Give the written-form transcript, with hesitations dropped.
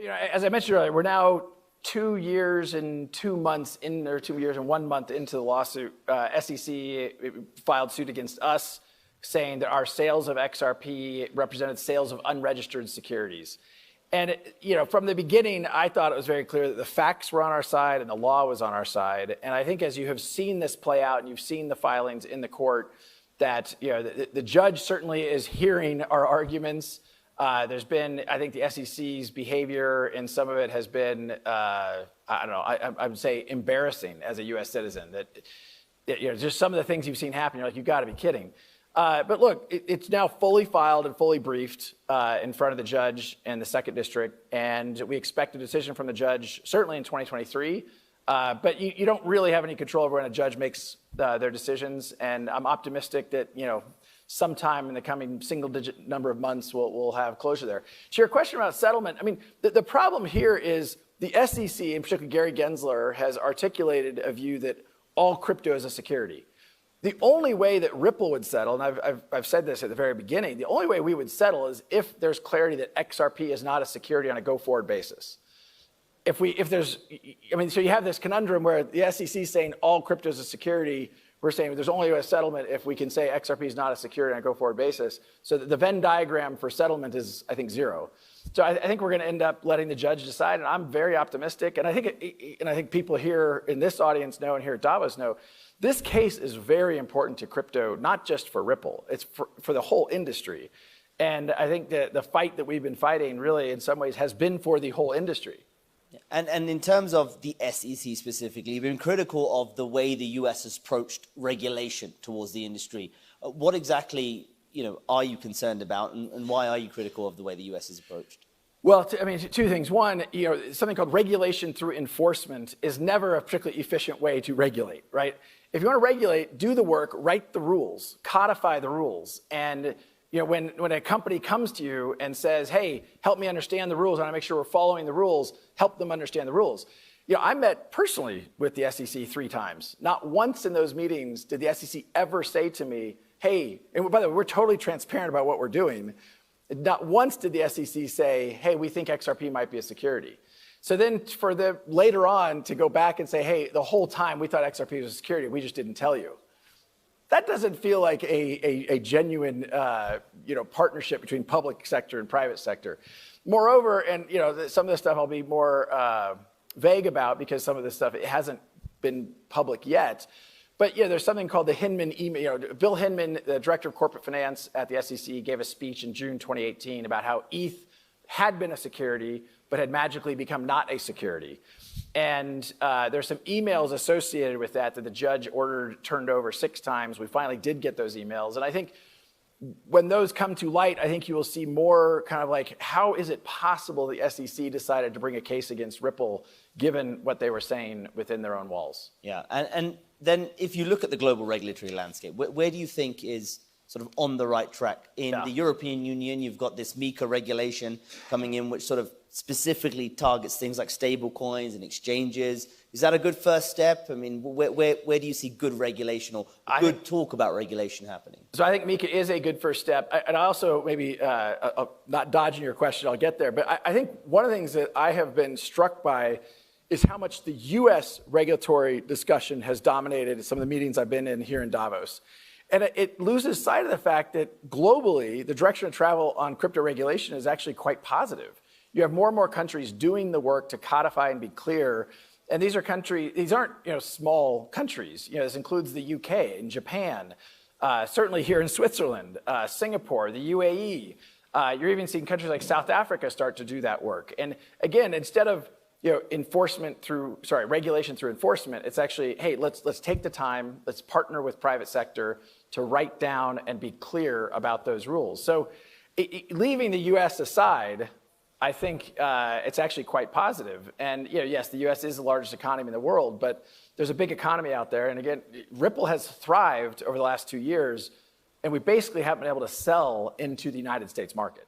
As I mentioned earlier, we're now 2 years and 2 months in, or 2 years and 1 month into the lawsuit. SEC filed suit against us, saying that our sales of XRP represented sales of unregistered securities. And from the beginning, I thought it was very clear that the facts were on our side and the law was on our side. And I think as you have seen this play out and you've seen the filings in the court, that the judge certainly is hearing our arguments. There's been, I think, the SEC's behavior, and some of it has been, I would say, embarrassing as a U.S. citizen. That just some of the things you've seen happen, you're like, you've got to be kidding. But look, it's now fully filed and fully briefed in front of the judge in the Second District, and we expect a decision from the judge certainly in 2023. But you don't really have any control over when a judge makes their decisions, and I'm optimistic that sometime in the coming single-digit number of months we'll have closure there. To your question about settlement, I mean, the problem here is the SEC, and particularly Gary Gensler, has articulated a view that all crypto is a security. The only way that Ripple would settle, and I've said this at the very beginning, the only way we would settle is if there's clarity that XRP is not a security on a go-forward basis. So you have this conundrum where the SEC is saying all crypto is a security. We're saying there's only a settlement if we can say XRP is not a security on a go-forward basis. So the Venn diagram for settlement is, I think, zero. So I think we're going to end up letting the judge decide, and I'm very optimistic. And I think people here in this audience know, and here at Davos know, this case is very important to crypto, not just for Ripple. It's for the whole industry. And I think that the fight that we've been fighting really, in some ways, has been for the whole industry. And in terms of the SEC specifically, you've been critical of the way the US has approached regulation towards the industry. What exactly are you concerned about, and why are you critical of the way the US is approached? Well, two things. One, something called regulation through enforcement is never a particularly efficient way to regulate, right? If you want to regulate, do the work, write the rules, codify the rules. And when a company comes to you and says, hey, help me understand the rules, I want to make sure we're following the rules, help them understand the rules. I met personally with the SEC 3 times. Not once in those meetings did the SEC ever say to me, hey, and by the way, we're totally transparent about what we're doing. Not once did the SEC say, hey, we think XRP might be a security. So then for the later on to go back and say, hey, the whole time we thought XRP was a security, we just didn't tell you. That doesn't feel like a genuine partnership between public sector and private sector. Moreover, and some of this stuff I'll be more vague about because some of this stuff, it hasn't been public yet. But there's something called the Hinman email. Bill Hinman, the director of corporate finance at the SEC, gave a speech in June 2018 about how ETH had been a security, but had magically become not a security. And there's some emails associated with that the judge turned over 6 times. We finally did get those emails. And I think when those come to light, I think you will see more kind of like, how is it possible the SEC decided to bring a case against Ripple, given what they were saying within their own walls? Yeah, and then if you look at the global regulatory landscape, where do you think is sort of on the right track? In the European Union, you've got this MiCA regulation coming in, which sort of specifically targets things like stable coins and exchanges. Is that a good first step? I mean, where do you see good regulation or good talk about regulation happening? So I think MiCA is a good first step. And I also, maybe not dodging your question, I'll get there, but I think one of the things that I have been struck by is how much the US regulatory discussion has dominated some of the meetings I've been in here in Davos. And it loses sight of the fact that globally, the direction of travel on crypto regulation is actually quite positive. You have more and more countries doing the work to codify and be clear. And these aren't small countries. This includes the UK and Japan, certainly here in Switzerland, Singapore, the UAE. You're even seeing countries like South Africa start to do that work. And again, instead of regulation through enforcement, it's actually, hey, let's take the time, let's partner with private sector to write down and be clear about those rules. So leaving the US aside, I think it's actually quite positive. And yes, the US is the largest economy in the world, but there's a big economy out there. And again, Ripple has thrived over the last 2 years, and we basically haven't been able to sell into the United States market.